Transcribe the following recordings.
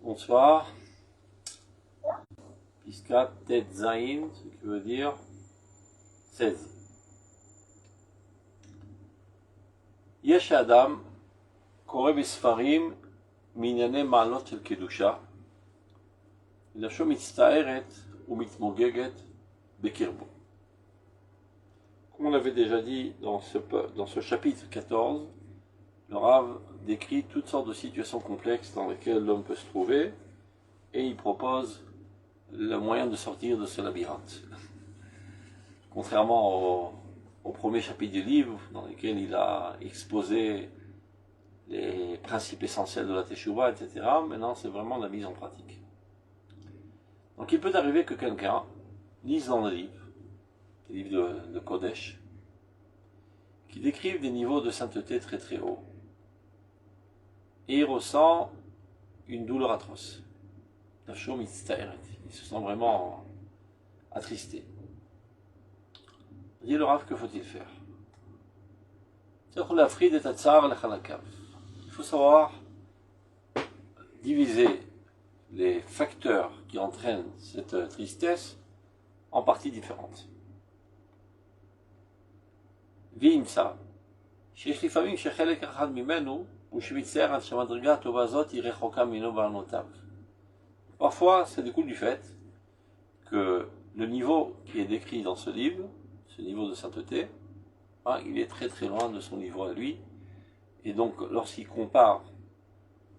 Bonsoir. Piskat Tet Zain, ce qui veut dire 16. Yesh Adam, Kore Besfarim, Minyane Maalot El Kedusha, Lasho Mitztaeret ou Mitzmogeget Bekirbo. Comme on l'avait déjà dit dans ce chapitre 14, le Rav décrit toutes sortes de situations complexes dans lesquelles l'homme peut se trouver et il propose le moyen de sortir de ce labyrinthe. Contrairement au premier chapitre du livre, dans lequel il a exposé les principes essentiels de la Teshuvah, etc., maintenant c'est vraiment la mise en pratique. Donc il peut arriver que quelqu'un lise dans le livre, les livres de Kodesh, qui décrivent des niveaux de sainteté très très hauts, et il ressent une douleur atroce. Il se sent vraiment attristé. Dit le Rav, que faut-il faire? Il faut savoir diviser les facteurs qui entraînent cette tristesse en parties différentes. Vimsa, parfois, ça découle du fait que le niveau qui est décrit dans ce livre, ce niveau de sainteté, il est très très loin de son niveau à lui, et donc lorsqu'il compare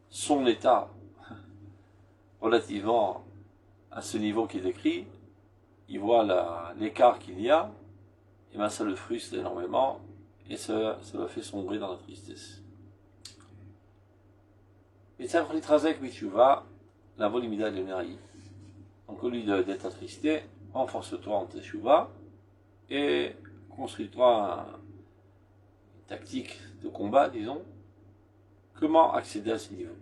son état relativement à ce niveau qui est décrit, il voit l'écart qu'il y a, et bien ça le frustre énormément, et ça le fait sombrer dans la tristesse. Et ça avec Mitzvah, la volimida de l'énergie. Donc au lieu d'être attristé, renforce-toi en Teshuvah et construis-toi une tactique de combat, disons. Comment accéder à ce niveau?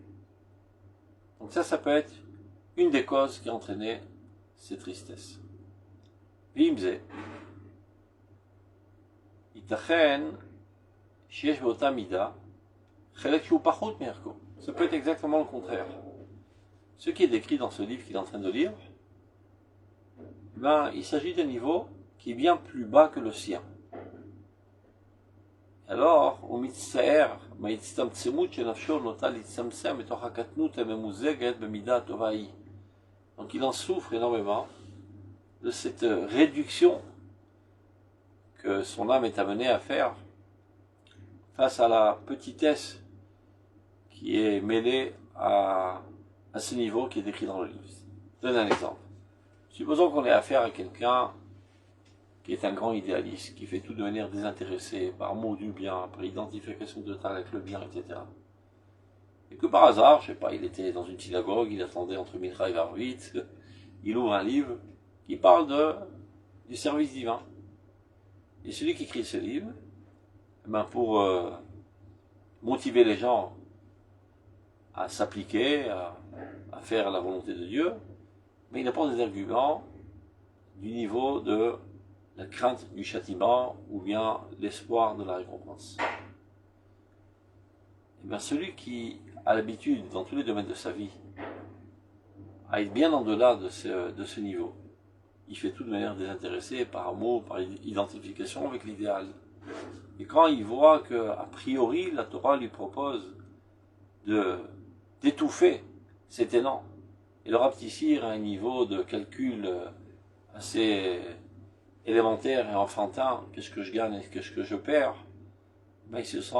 Donc ça peut être une des causes qui a entraîné ces tristesses. Vimze. Itachen, sheyesh be'ota mida, chelek shu pachut merko. Ça peut être exactement le contraire. Ce qui est décrit dans ce livre qu'il est en train de lire, il s'agit d'un niveau qui est bien plus bas que le sien. Alors, donc il en souffre énormément de cette réduction que son âme est amenée à faire face à la petitesse qui est mêlée à ce niveau qui est décrit dans le livre. Je donne un exemple. Supposons qu'on ait affaire à quelqu'un qui est un grand idéaliste, qui fait tout de manière désintéressée, par mot du bien, par identification totale avec le bien, etc. Et que par hasard, je sais pas, il était dans une synagogue, il attendait entre Mincha et Varvit, il ouvre un livre qui parle du service divin. Et celui qui écrit ce livre, pour motiver les gens à s'appliquer, à faire la volonté de Dieu, mais il apporte des arguments du niveau de la crainte du châtiment ou bien l'espoir de la récompense. Et bien celui qui a l'habitude, dans tous les domaines de sa vie, à être bien en delà de ce niveau, il fait tout de manière désintéressée, par amour, par identification avec l'idéal. Et quand il voit que, a priori, la Torah lui propose d'étouffer cet élan et le rapetissir à un niveau de calcul assez élémentaire et enfantin, qu'est-ce que je gagne et qu'est-ce que je perds, il se sent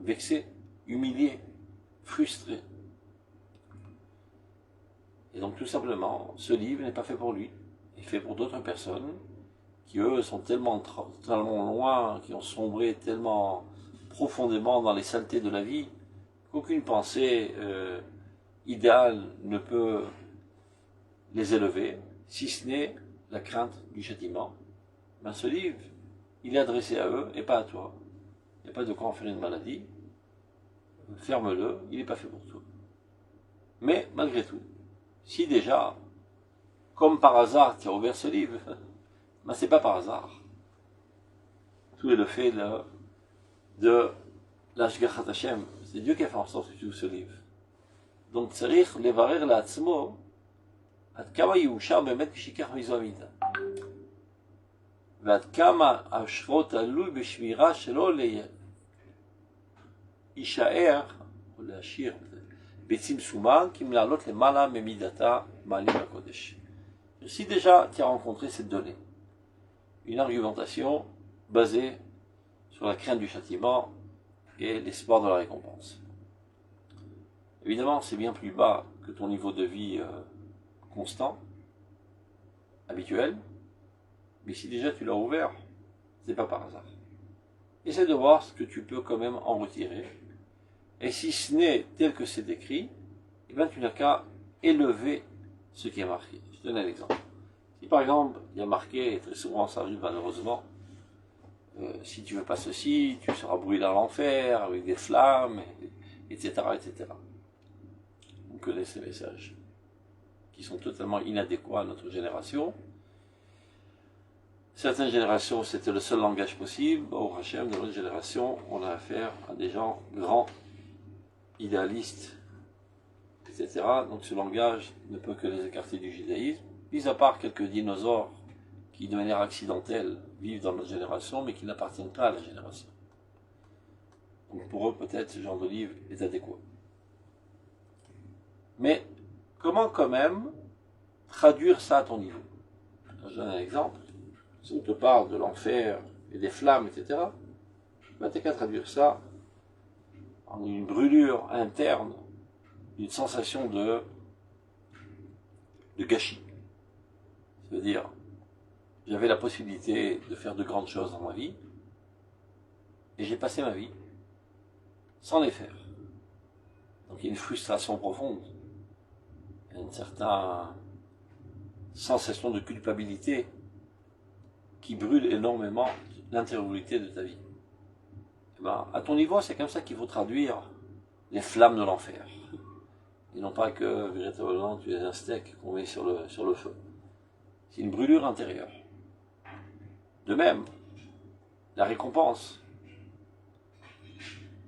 vexé, humilié, frustré. Et donc tout simplement, ce livre n'est pas fait pour lui, il est fait pour d'autres personnes qui eux sont tellement loin, qui ont sombré tellement profondément dans les saletés de la vie, qu'aucune pensée idéale ne peut les élever, si ce n'est la crainte du châtiment. Ce livre, il est adressé à eux et pas à toi. Il n'y a pas de quoi en faire une maladie. Ferme-le, il n'est pas fait pour toi. Mais malgré tout, si déjà, comme par hasard, tu as ouvert ce livre, c'est pas par hasard. Tout est le fait de l'Ashgachat Hashem. C'est Dieu qui a fait en sorte que tu ouvres ce livre. Donc, צריך לברר לעצמו עד כמה יאושר באמת כשיקח מזו המידה. ועד כמה השכרו תלוי בשמירה שלו להישאר, או להשאיר, בצמצומה, כי אם לעלות למעלה ממידתה מעלים לקודש. Si déjà tu as rencontré cette donnée, une argumentation basée sur la crainte du châtiment et l'espoir de la récompense. Évidemment, c'est bien plus bas que ton niveau de vie constant, habituel, mais si déjà tu l'as ouvert, c'est pas par hasard. Essaie de voir ce que tu peux quand même en retirer, et si ce n'est tel que c'est décrit, eh bien tu n'as qu'à élever ce qui est marqué. Je te donne un exemple. Si par exemple, il y a marqué, et très souvent ça arrive malheureusement, si tu veux pas ceci, tu seras brûlé dans l'enfer, avec des flammes, etc., etc. Vous connaissez ces messages, qui sont totalement inadéquats à notre génération. Certaines générations, c'était le seul langage possible. Au Hachem, dans notre génération, on a affaire à des gens grands, idéalistes, etc. Donc ce langage ne peut que les écarter du judaïsme, mis à part quelques dinosaures qui, de manière accidentelle, vivent dans notre génération, mais qui n'appartiennent pas à la génération. Donc pour eux, peut-être, ce genre de livre est adéquat. Mais comment quand même traduire ça à ton niveau? Je donne un exemple. Si on te parle de l'enfer et des flammes, etc., ben t'as qu'à traduire ça en une brûlure interne, une sensation de gâchis. C'est-à-dire, j'avais la possibilité de faire de grandes choses dans ma vie, et j'ai passé ma vie sans les faire. Donc il y a une frustration profonde, il y a une certaine sensation de culpabilité qui brûle énormément l'intériorité de ta vie. Et ben, à ton niveau, c'est comme ça qu'il faut traduire les flammes de l'enfer. Et non pas que, véritablement, tu es un steak qu'on met sur le feu. C'est une brûlure intérieure. De même, la récompense.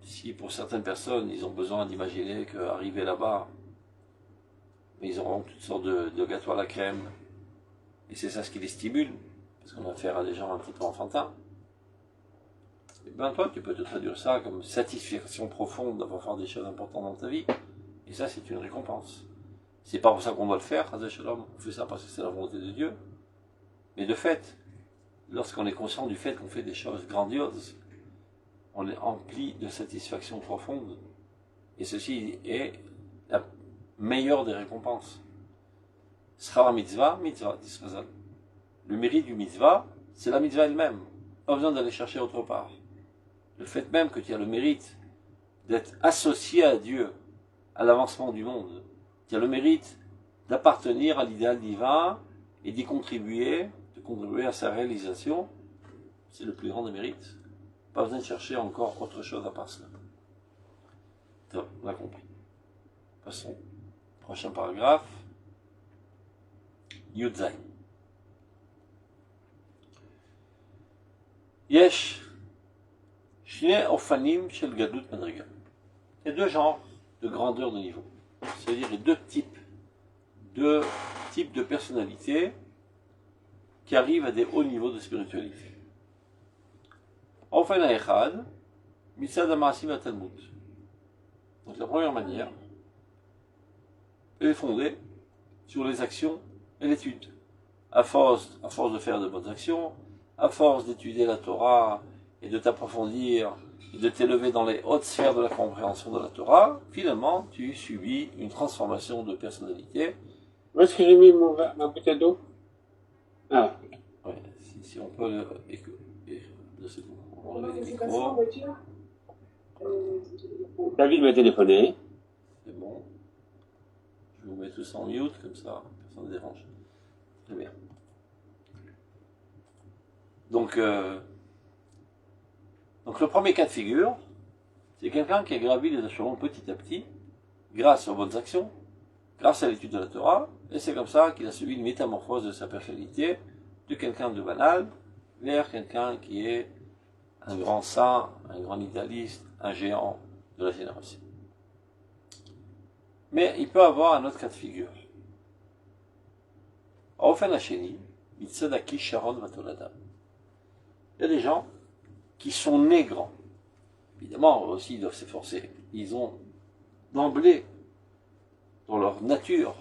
Si pour certaines personnes, ils ont besoin d'imaginer qu'arriver là-bas, mais ils auront toutes sortes de gâteaux à la crème, et c'est ça ce qui les stimule, parce qu'on a affaire à des gens un petit peu enfantins, et bien toi, tu peux te traduire ça comme satisfaction profonde d'avoir fait des choses importantes dans ta vie, et ça c'est une récompense. C'est pas pour ça qu'on doit le faire, on fait ça parce que c'est la volonté de Dieu, mais de fait, lorsqu'on est conscient du fait qu'on fait des choses grandioses, on est empli de satisfaction profonde, et ceci est la meilleure des récompenses. Schar mitzvah, mitzvah, disrazal. Le mérite du mitzvah, c'est la mitzvah elle-même. Pas besoin d'aller chercher autre part. Le fait même que tu as le mérite d'être associé à Dieu, à l'avancement du monde, tu as le mérite d'appartenir à l'idéal divin et d'y contribuer, de contribuer à sa réalisation, c'est le plus grand des mérites. Pas besoin de chercher encore autre chose à part cela. Donc, on a compris. Passons. Prochain paragraphe. Yudzaï. Yesh. Shine ofanim shel gadlut madriga. Il y a deux genres de grandeur de niveau. C'est-à-dire deux types de personnalités qui arrivent à des hauts niveaux de spiritualité. Ofen ha'echad, mitzad ha'ma'asim ha'talmud. Donc la première manière, elle est fondée sur les actions et l'étude. À force de faire de bonnes actions, à force d'étudier la Torah et de t'approfondir et de t'élever dans les hautes sphères de la compréhension de la Torah, finalement, tu subis une transformation de personnalité. Où est-ce que j'ai mis ma bouteille d'eau? Ah. Ouais, si on peut on va enlever les micros. David m'a téléphoné. C'est bon. Je vous mets tous en mute, comme ça, personne ne dérange. Très bien. Donc le premier cas de figure, c'est quelqu'un qui a gravi les échelons petit à petit, grâce aux bonnes actions, grâce à l'étude de la Torah, et c'est comme ça qu'il a subi une métamorphose de sa personnalité, de quelqu'un de banal, vers quelqu'un qui est un grand saint, un grand idéaliste, un géant de la génération. Mais il peut avoir un autre cas de figure. Ofen Hasheni, Mitzadaki Sharon Vatoladam. Il y a des gens qui sont nés grands. Évidemment, eux aussi, ils doivent s'efforcer. Ils ont d'emblée, dans leur nature,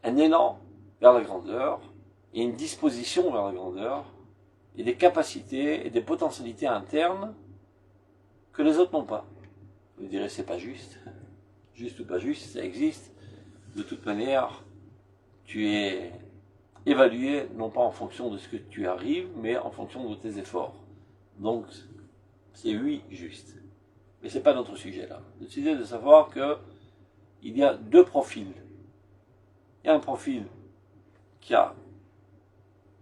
un élan vers la grandeur, et une disposition vers la grandeur, et des capacités et des potentialités internes que les autres n'ont pas. Vous direz, c'est pas juste. Juste ou pas juste, ça existe. De toute manière, tu es évalué non pas en fonction de ce que tu arrives, mais en fonction de tes efforts. Donc, c'est oui, juste. Mais c'est pas notre sujet là. Le sujet est de savoir que il y a deux profils. Il y a un profil qui a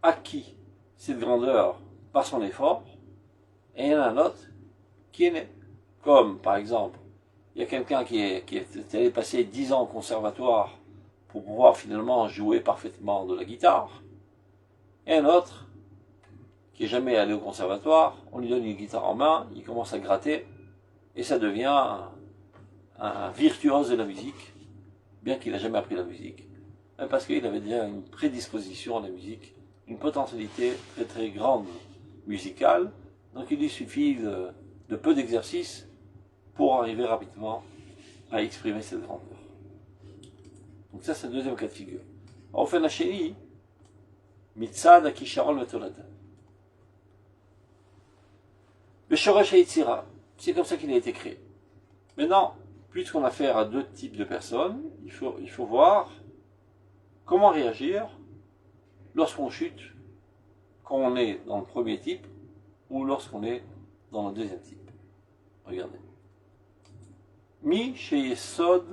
acquis cette grandeur par son effort, et il y en a un autre qui est né. Comme, par exemple, il y a quelqu'un qui est allé passer 10 ans au conservatoire pour pouvoir finalement jouer parfaitement de la guitare, et un autre qui n'est jamais allé au conservatoire, on lui donne une guitare en main, il commence à gratter, et ça devient un virtuose de la musique, bien qu'il n'a jamais appris la musique, parce qu'il avait déjà une prédisposition à la musique, une potentialité très très grande musicale, donc il lui suffit de peu d'exercices pour arriver rapidement à exprimer cette grandeur. Donc ça c'est le deuxième cas de figure. On fait la chérie, Mitzad Akisharon Vetolada. Le Shoresh Yitzira, c'est comme ça qu'il a été créé. Maintenant, puisqu'on a affaire à deux types de personnes, il faut voir comment réagir lorsqu'on chute, quand on est dans le premier type, ou lorsqu'on est dans le deuxième type. Regardez. Mi sheyesod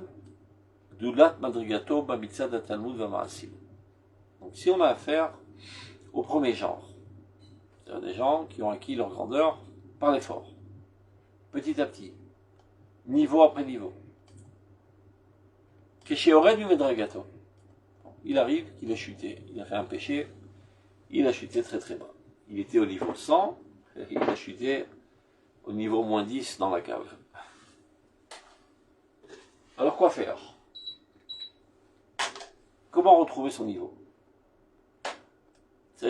dulat madrigato bamitzad atalmud vamaasim. Donc si on a affaire au premier genre, c'est-à-dire des gens qui ont acquis leur grandeur par l'effort, petit à petit, niveau après niveau. Kesheored du medragato. Il arrive qu'il a chuté, il a fait un péché, il a chuté très très bas. Il était au niveau 100, et il a chuté au niveau moins 10 dans la cave. Alors quoi faire? Comment retrouver son niveau? Ce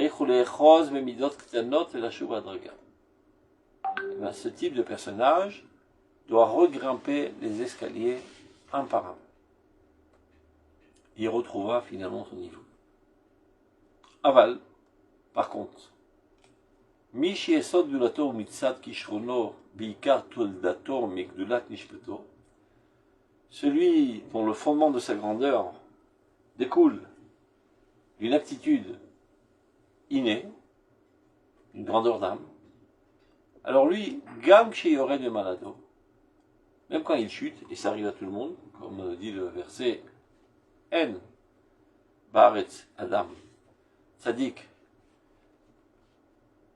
type de personnage doit regrimper les escaliers un par un. Il retrouvera finalement son niveau. Aval, par contre, Mishi esod gdulato mitzad kishrono biikar toldato migdulat nishpeto, celui dont le fondement de sa grandeur découle d'une aptitude innée, une grandeur d'âme, alors lui, gam aurait de malado, même quand il chute, et ça arrive à tout le monde, comme dit le verset En Baretz Adam Tzadik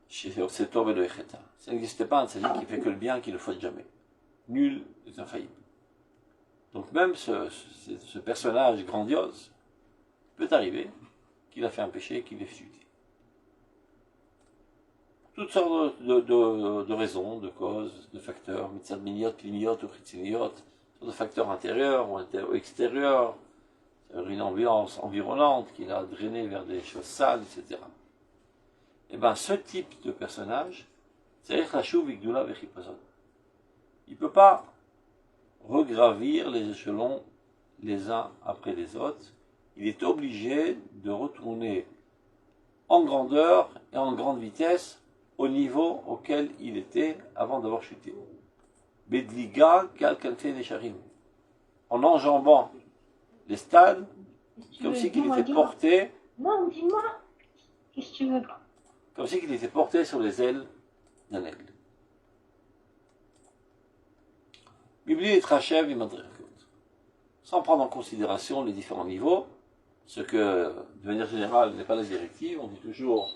c'est Tov et le Echeta. Ça n'existe pas un tzadik qui fait que le bien, qui ne faute jamais. Nul n'est infaillible. Donc même ce personnage grandiose peut arriver qu'il a fait un péché, qu'il est chuté. Toutes sortes de raisons, de causes, de facteurs, mitzad miniot, plimiot ou chitziniot, de facteurs intérieurs ou extérieurs, une ambiance environnante qui l'a drainé vers des choses sales, etc. Et bien ce type de personnage, c'est Echashuv Vigdula Vechipazon. Il ne peut pas regravir les échelons les uns après les autres. Il est obligé de retourner en grandeur et en grande vitesse au niveau auquel il était avant d'avoir chuté. Bedliga Kalkalfe Nesharim. En enjambant les stades, comme si qu'il était porté. Non, dis-moi. Qu'est-ce que tu veux? Comme si qu'il était porté sur les ailes d'un aigle. Bibli et Trachev et Madriakot. Sans prendre en considération les différents niveaux, ce que, de manière générale, n'est pas la directive. On dit toujours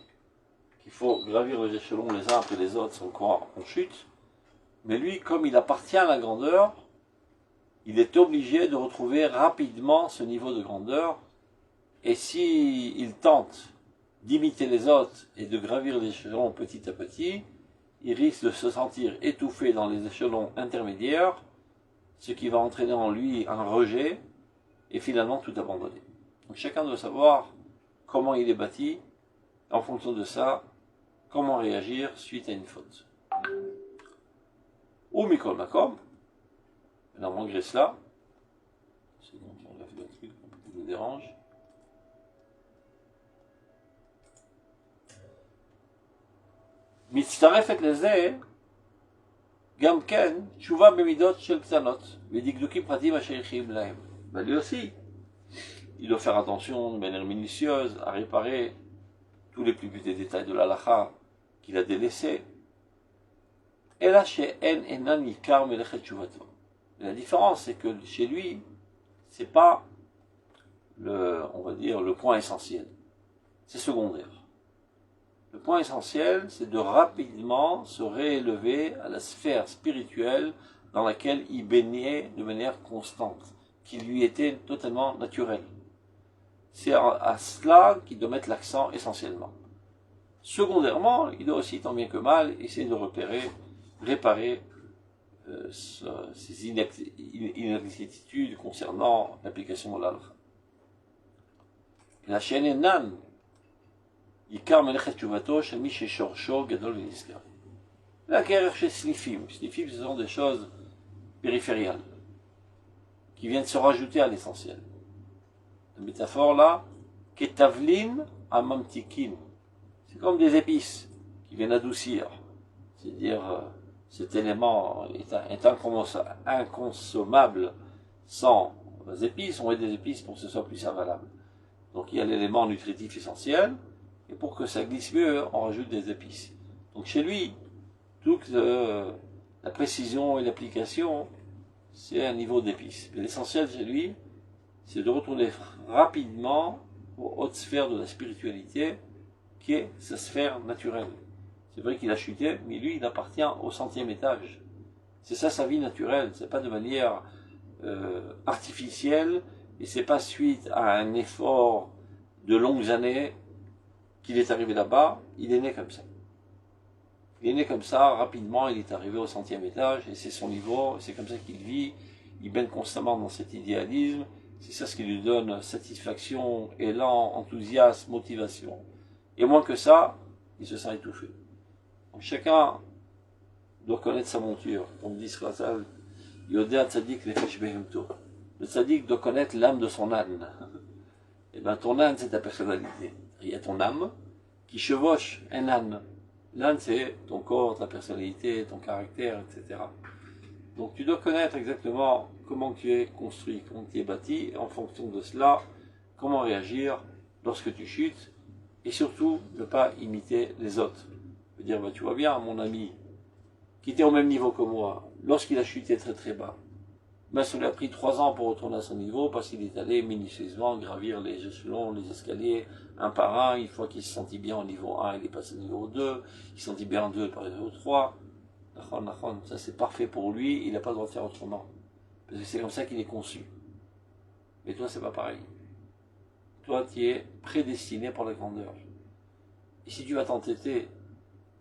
qu'il faut gravir les échelons les uns après les autres sans quoi on chute. Mais lui, comme il appartient à la grandeur, il est obligé de retrouver rapidement ce niveau de grandeur. Et s'il tente d'imiter les autres et de gravir les échelons petit à petit, il risque de se sentir étouffé dans les échelons intermédiaires ce qui va entraîner en lui un rejet et finalement tout abandonner. Donc chacun doit savoir comment il est bâti, en fonction de ça, comment réagir suite à une faute. Ou Mikol Makom, alors malgré cela, c'est bon, on a fait un truc qui nous dérange. מצטרפת לזה גם כן תשובה במידות של קטנות ודקדוקים פרטיים השייכים להם. Lui aussi, il doit faire attention de manière minutieuse à réparer tous les plus petits détails de l'halakha qu'il a délaissés. Et là, chez En Enan Yikar Melechet Shuvato. La différence, c'est que chez lui, c'est pas on va dire, le point essentiel. C'est secondaire. Le point essentiel, c'est de rapidement se réélever à la sphère spirituelle dans laquelle il baignait de manière constante, qui lui était totalement naturelle. C'est à cela qu'il doit mettre l'accent essentiellement. Secondairement, il doit aussi, tant bien que mal, essayer de réparer ces inexactitudes concernant l'application de l'alpha. La chaîne est nan. Yikar melechet tchuvato shel mi sheshorsho gadol v'niskar. La guerre chez Snifim. Snifim, ce sont des choses périphériales qui viennent se rajouter à l'essentiel. La métaphore là, ketavlin amamtikin. C'est comme des épices qui viennent adoucir. C'est-à-dire, cet élément est inconsommable sans épices. On met des épices pour que ce soit plus avalable. Donc il y a l'élément nutritif essentiel. Et pour que ça glisse mieux, on rajoute des épices. Donc chez lui, toute la précision et l'application, c'est un niveau d'épices. Mais l'essentiel chez lui, c'est de retourner rapidement aux hautes sphères de la spiritualité, qui est sa sphère naturelle. C'est vrai qu'il a chuté, mais lui, il appartient au 100e étage. C'est ça sa vie naturelle, c'est pas de manière artificielle, et c'est pas suite à un effort de longues années qu'il est arrivé là-bas, il est né comme ça. Il est né comme ça, rapidement, il est arrivé au 100e étage, et c'est son niveau, c'est comme ça qu'il vit, il baigne constamment dans cet idéalisme, c'est ça ce qui lui donne satisfaction, élan, enthousiasme, motivation. Et moins que ça, il se sent étouffé. Donc chacun doit connaître sa monture. Comme dit Srazal, Yodea Tzadik Nefesh Behemto. Le Tzadik doit connaître l'âme de son âne. Et bien ton âne, c'est ta personnalité. Il y a ton âme qui chevauche un âne. L'âne, c'est ton corps, ta personnalité, ton caractère, etc. Donc tu dois connaître exactement comment tu es construit, comment tu es bâti, et en fonction de cela, comment réagir lorsque tu chutes, et surtout ne pas imiter les autres. Je veux dire, bah, tu vois bien, mon ami, qui était au même niveau que moi, lorsqu'il a chuté très très bas, ben, ça lui a pris 3 ans pour retourner à son niveau, parce qu'il est allé minutieusement gravir les échelons, les escaliers, un par un. Une fois qu'il se sentit bien au niveau 1, il est passé au niveau 2, il se sentit bien au 2, il est passé au niveau 3. Ça c'est parfait pour lui, il n'a pas le droit de faire autrement. Parce que c'est comme ça qu'il est conçu. Mais toi, c'est pas pareil. Toi, tu es prédestiné pour la grandeur. Et si tu vas t'entêter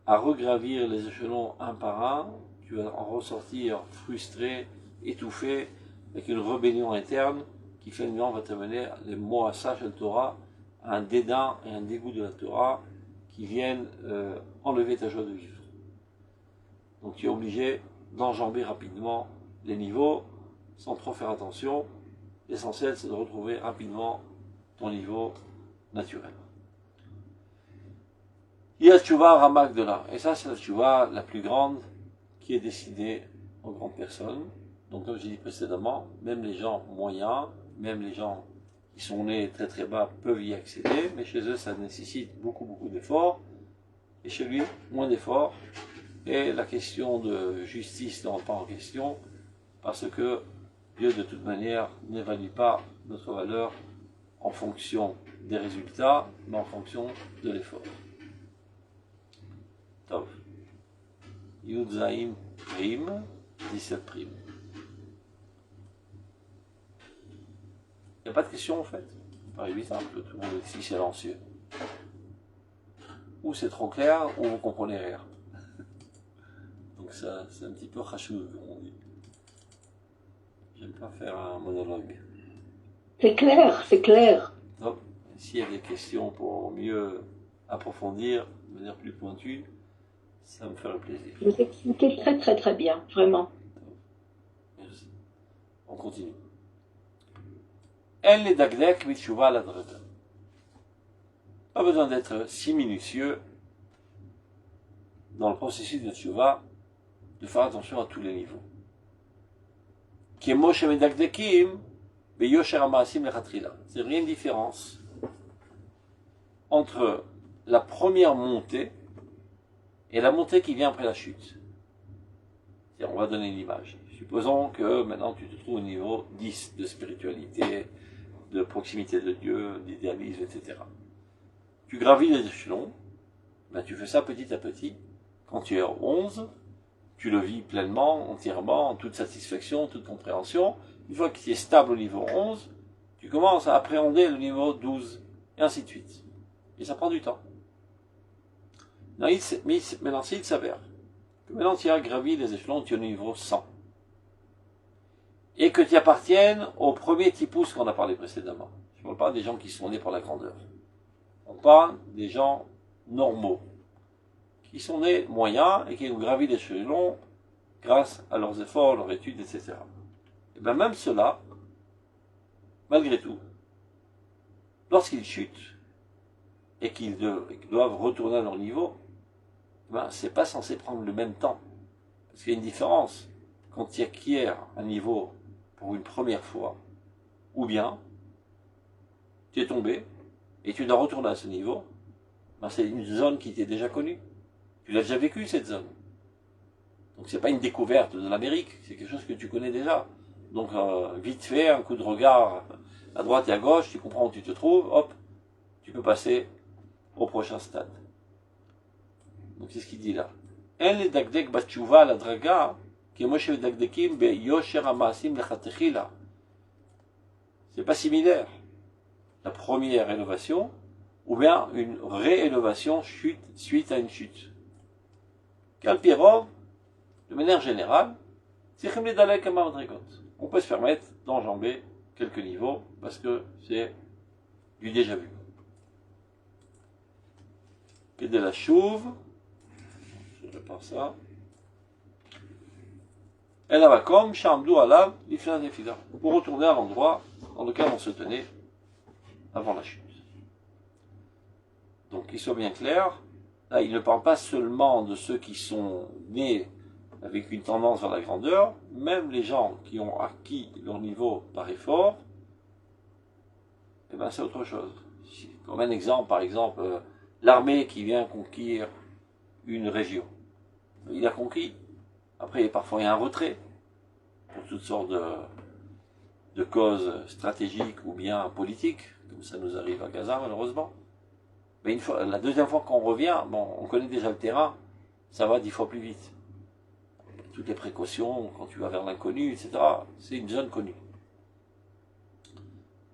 à regravir les échelons un par un, tu vas en ressortir frustré, étouffé, avec une rébellion interne qui finalement va t'amener les mots à ça, le Torah, à un dédain et un dégoût de la Torah qui viennent enlever ta joie de vivre. Donc tu es obligé d'enjamber rapidement les niveaux sans trop faire attention. L'essentiel, c'est de retrouver rapidement ton niveau naturel. Il y a la tchouva Ramak de là. Et ça, c'est la tchouva la plus grande qui est destinée aux grandes personnes. Donc, comme j'ai dit précédemment, même les gens moyens, même les gens qui sont nés très très bas peuvent y accéder, mais chez eux, ça nécessite beaucoup d'efforts. Et chez lui, moins d'efforts. Et la question de justice n'entre pas en question, parce que Dieu, de toute manière, n'évalue pas notre valeur en fonction des résultats, mais en fonction de l'effort. Tov. Yud Zaim Prim, 17 Prim. Il n'y a pas de question en fait. Ça paraît évident que tout le monde est si silencieux. Ou c'est trop clair, ou vous comprenez rien. Donc ça, c'est un petit peu rachou, comme on dit. J'aime pas faire un monologue. C'est clair, c'est clair. Donc, s'il y a des questions pour mieux approfondir, de manière plus pointue, ça me ferait plaisir. Vous expliquez très très très bien, vraiment. Merci. On continue. Elle les dagdek mitchouva la draga. Pas besoin d'être si minutieux dans le processus de tchouva, de faire attention à tous les niveaux. Qui est Moshe medagdekim, mais yosher amaasim lechatrila. C'est rien de différence entre la première montée et la montée qui vient après la chute. On va donner une image. Supposons que maintenant tu te trouves au niveau 10 de spiritualité, de proximité de Dieu, d'idéalisme, etc. Tu gravis les échelons, ben tu fais ça petit à petit. Quand tu es au 11, tu le vis pleinement, entièrement, en toute satisfaction, en toute compréhension. Une fois que tu es stable au niveau 11, tu commences à appréhender le niveau 12, et ainsi de suite. Et ça prend du temps. Maintenant, s'il s'avère que maintenant tu as gravi les échelons, tu es au niveau 100, et que tu appartiennes au premier tipus qu'on a parlé précédemment. Je ne parle pas des gens qui sont nés par la grandeur. On parle des gens normaux, qui sont nés moyens et qui ont gravi les échelons grâce à leurs efforts, leurs études, etc. Et bien même ceux-là, malgré tout, lorsqu'ils chutent et qu'ils doivent retourner à leur niveau, ben, c'est pas censé prendre le même temps. Parce qu'il y a une différence quand tu acquiers un niveau pour une première fois, ou bien tu es tombé et tu dois retourner à ce niveau, ben, c'est une zone qui t'est déjà connue. Tu l'as déjà vécu, cette zone. Donc c'est pas une découverte de l'Amérique, c'est quelque chose que tu connais déjà. Donc vite fait, un coup de regard à droite et à gauche, tu comprends où tu te trouves, hop, tu peux passer au prochain stade. Donc c'est ce qu'il dit là. En le dagdek batchouva la draga, qui est moshe dagdekim be yosher amaasim lechatechila. C'est pas similaire. La première élévation, ou bien une réélévation suite à une chute. Kalpirov, de manière générale, on peut se permettre d'enjamber quelques niveaux parce que c'est du déjà vu. Et de la chouve, je répare ça. Elle a comme Shamdou Alav, l'Iflan Nefila, pour retourner à l'endroit dans lequel on se tenait avant la chute. Donc qu'il soit bien clair, là il ne parle pas seulement de ceux qui sont nés avec une tendance vers la grandeur, même les gens qui ont acquis leur niveau par effort, eh ben c'est autre chose. Comme un exemple, par exemple, l'armée qui vient conquérir une région. Il a conquis. Après, parfois, il y a un retrait pour toutes sortes de causes stratégiques ou bien politiques, comme ça nous arrive à Gaza, malheureusement. Mais une fois, la deuxième fois qu'on revient, bon, on connaît déjà le terrain, ça va 10 fois plus vite. Toutes les précautions, quand tu vas vers l'inconnu, etc., c'est une zone connue.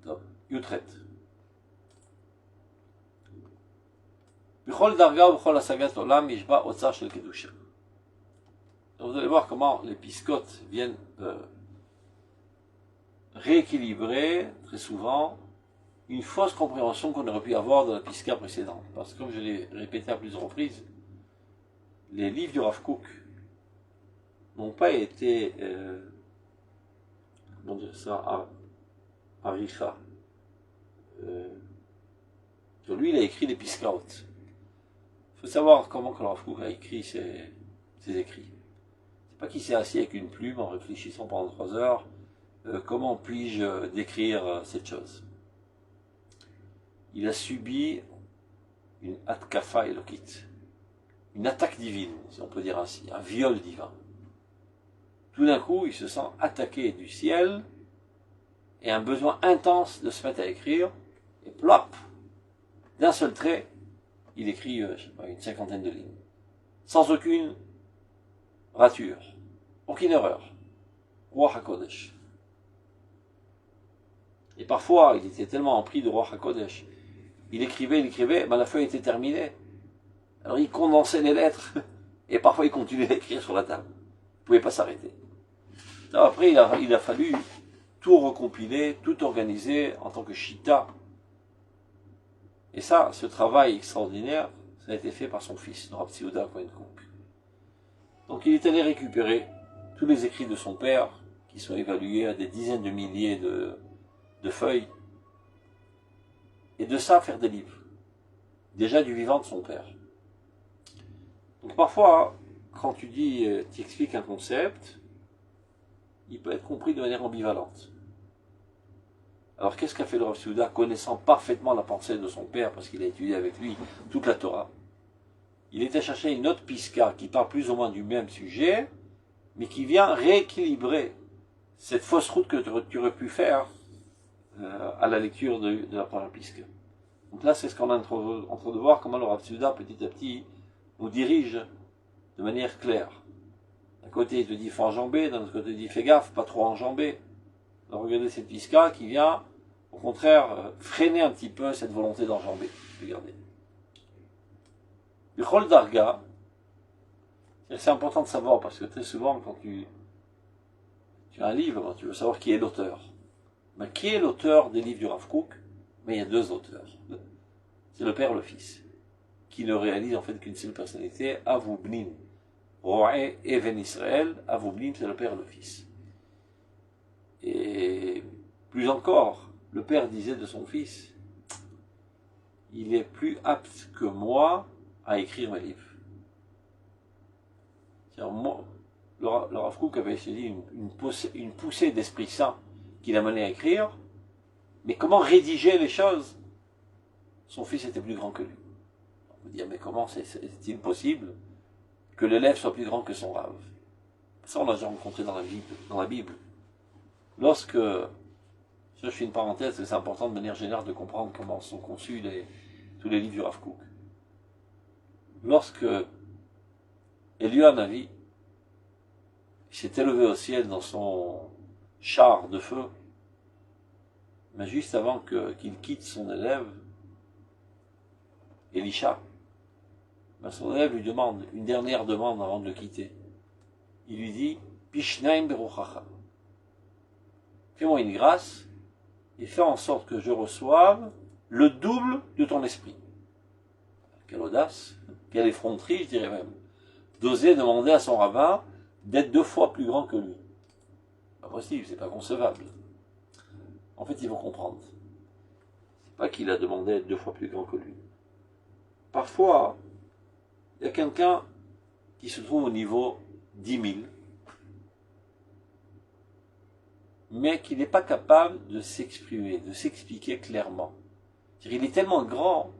Donc, Yutret. B'chol darga ou b'chol asagat olam yishba otsar shel kedusha. Vous allez voir comment les piscotes viennent rééquilibrer très souvent une fausse compréhension qu'on aurait pu avoir de la pisca précédente. Parce que comme je l'ai répété à plusieurs reprises, les livres du Rav Kook n'ont pas été comment dire ça, Aricha. Lui, il a écrit les piscaot. Il faut savoir comment que le Rav Kook a écrit ses écrits. Pas qu'il s'est assis avec une plume en réfléchissant pendant 3 heures, comment puis-je décrire cette chose. Il a subi une atkafa elokit, une attaque divine, si on peut dire ainsi, un viol divin. Tout d'un coup, il se sent attaqué du ciel, et un besoin intense de se mettre à écrire, et plop, d'un seul trait, il écrit, je sais pas, une 50aine de lignes, sans aucune rature, aucune erreur. Roi HaKodesh. Et parfois, il était tellement empris de Roi HaKodesh, il écrivait, mais la feuille était terminée. Alors il condensait les lettres, et parfois il continuait à écrire sur la table. Il ne pouvait pas s'arrêter. Après, il a fallu tout recompiler, tout organiser en tant que Shita. Et ça, ce travail extraordinaire, ça a été fait par son fils, le Rav Tzviuda Cohen Kook. Donc il est allé récupérer tous les écrits de son père, qui sont évalués à des dizaines de milliers de feuilles, et de ça faire des livres. Déjà du vivant de son père. Donc parfois, quand tu expliques un concept, il peut être compris de manière ambivalente. Alors qu'est-ce qu'a fait le Rav Tzviuda, connaissant parfaitement la pensée de son père, parce qu'il a étudié avec lui toute la Torah? Il était chercher une autre piska qui parle plus ou moins du même sujet, mais qui vient rééquilibrer cette fausse route que tu aurais pu faire à la lecture de la première piska. Donc là, c'est ce qu'on est en train de voir, comment le Rav Tzviuda, petit à petit, nous dirige de manière claire. D'un côté, il te dit, faut enjamber, d'un autre côté, il dit, fais gaffe, pas trop enjamber. Alors regardez cette piska qui vient, au contraire, freiner un petit peu cette volonté d'enjamber. Regardez. Le Chol Darga, c'est important de savoir, parce que très souvent, quand tu as un livre, tu veux savoir qui est l'auteur. Mais qui est l'auteur des livres du Rav Kook? Mais il y a deux auteurs. C'est le père et le fils, qui ne réalisent en fait qu'une seule personnalité, Avubnin. Roé Even Israël, Avubnin, c'est le père et le fils. Et plus encore, le père disait de son fils, il est plus apte que moi à écrire mes livres. Moi, le Rav Kook avait essayé une poussée d'Esprit Saint qui l'a mené à écrire, mais comment rédiger les choses? Son fils était plus grand que lui. On peut dire, mais comment est-il possible que l'élève soit plus grand que son Rav? Ça, on l'a déjà rencontré dans la Bible. Lorsque, je fais une parenthèse, c'est important de manière générale de comprendre comment sont conçus tous les livres du Rav Kook. Lorsque Eliyahu Hanavi s'est élevé au ciel dans son char de feu, mais juste avant qu'il quitte son élève, Elisha, son élève lui demande une dernière demande avant de le quitter. Il lui dit, Pishnaim beruchacha. Fais-moi une grâce et fais en sorte que je reçoive le double de ton esprit. Quelle audace, quelle effronterie, je dirais même, d'oser demander à son rabbin d'être 2 fois plus grand que lui. Pas possible, c'est pas concevable. En fait, il faut comprendre. C'est pas qu'il a demandé d'être 2 fois plus grand que lui. Parfois, il y a quelqu'un qui se trouve au niveau 10 000, mais qui n'est pas capable de s'exprimer, de s'expliquer clairement. Il est tellement grand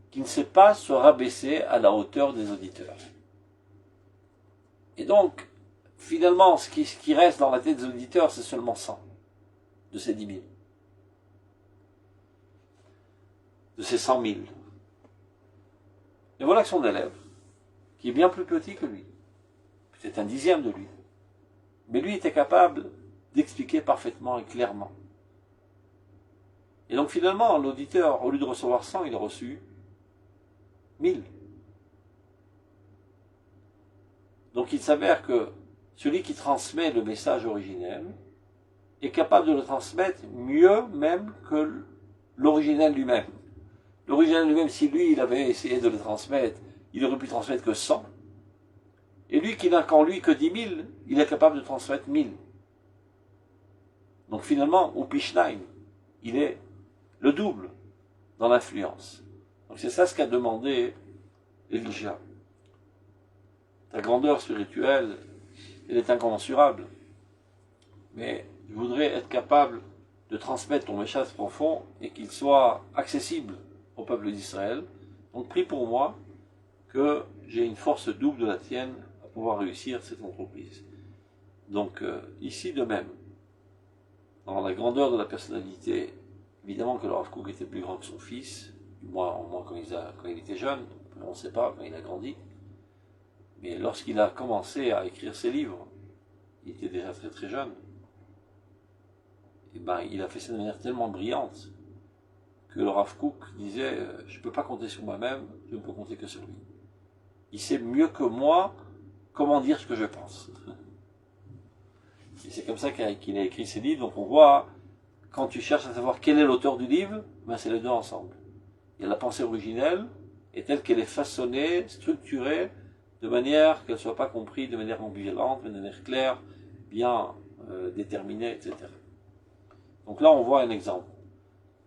qu'il ne sait pas se rabaisser à la hauteur des auditeurs. Et donc, finalement, ce qui reste dans la tête des auditeurs, c'est seulement 100 de ces 10 000. De ces 100 000. Et voilà que son élève, qui est bien plus petit que lui, peut-être un dixième de lui, mais lui était capable d'expliquer parfaitement et clairement. Et donc finalement, l'auditeur, au lieu de recevoir 100, il a reçu 1000. Donc il s'avère que celui qui transmet le message originel est capable de le transmettre mieux même que l'originel lui-même. L'originel lui-même, si lui, il avait essayé de le transmettre, il aurait pu transmettre que 100. Et lui, qui n'a qu'en lui que 10 000, il est capable de transmettre 1000. Donc finalement, au Pishnaim, il est le double dans l'influence. Donc c'est ça ce qu'a demandé Elijah. Ta grandeur spirituelle, elle est incommensurable. Mais je voudrais être capable de transmettre ton message profond et qu'il soit accessible au peuple d'Israël. Donc prie pour moi que j'ai une force double de la tienne à pouvoir réussir cette entreprise. Donc ici de même, dans la grandeur de la personnalité, évidemment que le Rav Kook était plus grand que son fils, au moins quand il était jeune, on ne sait pas quand il a grandi. Mais lorsqu'il a commencé à écrire ses livres, il était déjà très très jeune. Et il a fait ça de manière tellement brillante que le Rav Kook disait « Je ne peux pas compter sur moi-même, je ne peux compter que sur lui. Il sait mieux que moi comment dire ce que je pense. » Et c'est comme ça qu'il a écrit ses livres. Donc on voit, quand tu cherches à savoir quel est l'auteur du livre, ben c'est les deux ensemble. Il y a la pensée originelle, et telle qu'elle est façonnée, structurée, de manière qu'elle ne soit pas comprise de manière ambivalente, mais de manière claire, bien déterminée, etc. Donc là, on voit un exemple.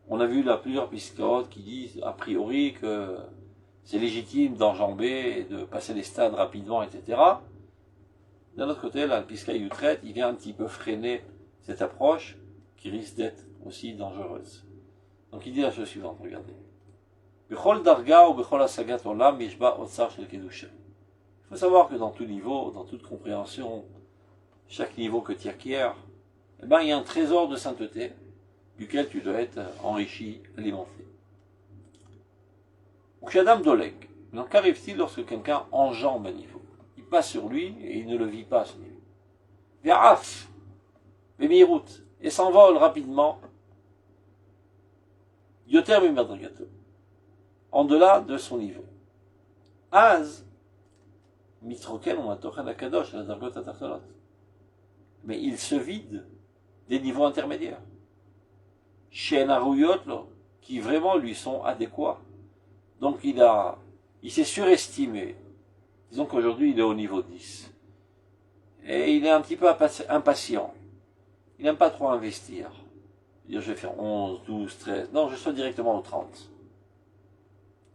On a vu là plusieurs piscotes qui disent, a priori, que c'est légitime d'enjamber et de passer les stades rapidement, etc. D'un autre côté, là, le Piscaï Utrecht, il vient un petit peu freiner cette approche qui risque d'être aussi dangereuse. Donc il dit la chose suivante, regardez. Bechol darga ou bechol asagat olam mishba otsar shel kedusha. Il faut savoir que dans tout niveau, dans toute compréhension, chaque niveau que tu acquiers, eh ben, il y a un trésor de sainteté duquel tu dois être enrichi, alimenté. Ou Shadam Doleg. Donc qu'arrive-t-il lorsque quelqu'un enjambe un niveau? Il passe sur lui et il ne le vit pas ce niveau. Vi'af, Bemirut, et s'envole rapidement, Yoter Mimadrigato, en delà de son niveau. Az, Mitroken ou Matochen Akadosh, la Dargot Atartonot. Mais il se vide des niveaux intermédiaires. Chez Naruyot, qui vraiment lui sont adéquats. Donc il s'est surestimé. Disons qu'aujourd'hui il est au niveau 10. Et il est un petit peu impatient. Il n'aime pas trop investir. Dire je vais faire 11, 12, 13. Non, je saute directement au 30.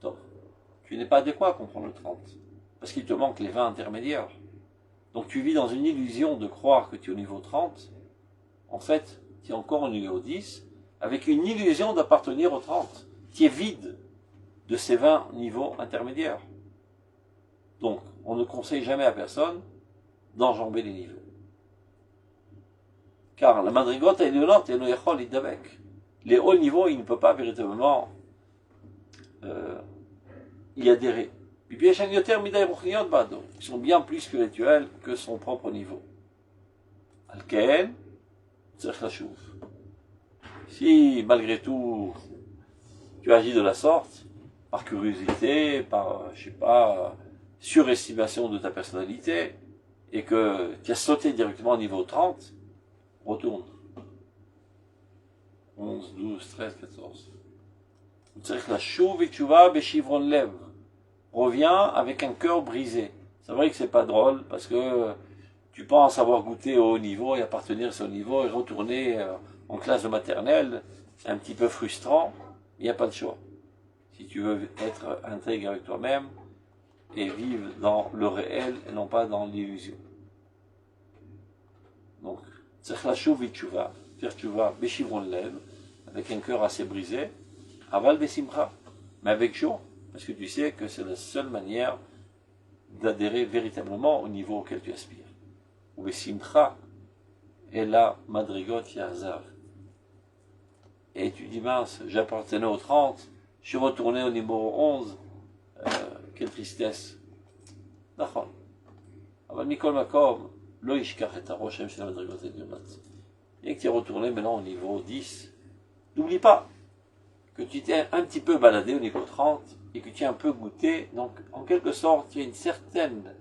Donc, tu n'es pas adéquat à comprendre le 30. Parce qu'il te manque les 20 intermédiaires. Donc tu vis dans une illusion de croire que tu es au niveau 30. En fait, tu es encore au niveau 10, avec une illusion d'appartenir au 30. Tu es vide de ces 20 niveaux intermédiaires. Donc, on ne conseille jamais à personne d'enjamber les niveaux. Car la madrigote est violente et le yachol idabek. Les hauts niveaux, il ne peut pas véritablement y adhérer. Ils sont bien plus spirituels que son propre niveau. Alken, si malgré tout tu agis de la sorte, par curiosité, par, je sais pas, surestimation de ta personnalité, et que tu as sauté directement au niveau 30, retourne. 11, 12, 13, 14. Reviens avec un cœur brisé. C'est vrai que c'est pas drôle, parce que tu penses avoir goûté au haut niveau et appartenir à ce haut niveau et retourner en classe de maternelle, c'est un petit peu frustrant, il n'y a pas de choix. Si tu veux être intègre avec toi-même et vivre dans le réel et non pas dans l'illusion. Donc, faire tchouva, beshivron lev, avec un cœur assez brisé, aval besimcha, mais avec joie, parce que tu sais que c'est la seule manière d'adhérer véritablement au niveau auquel tu aspires. Ou besimcha, et là, madrigot yazav. Et tu dis, mince, j'appartenais au 30, je suis retourné au numéro 11, quelle tristesse. D'accord. Aval mikol makom, lo ishkach et aroshem shel madrigot elionot. Et que tu es retourné maintenant au niveau 10, n'oublie pas que tu t'es un petit peu baladé au niveau 30 et que tu as un peu goûté, donc en quelque sorte tu as une certaine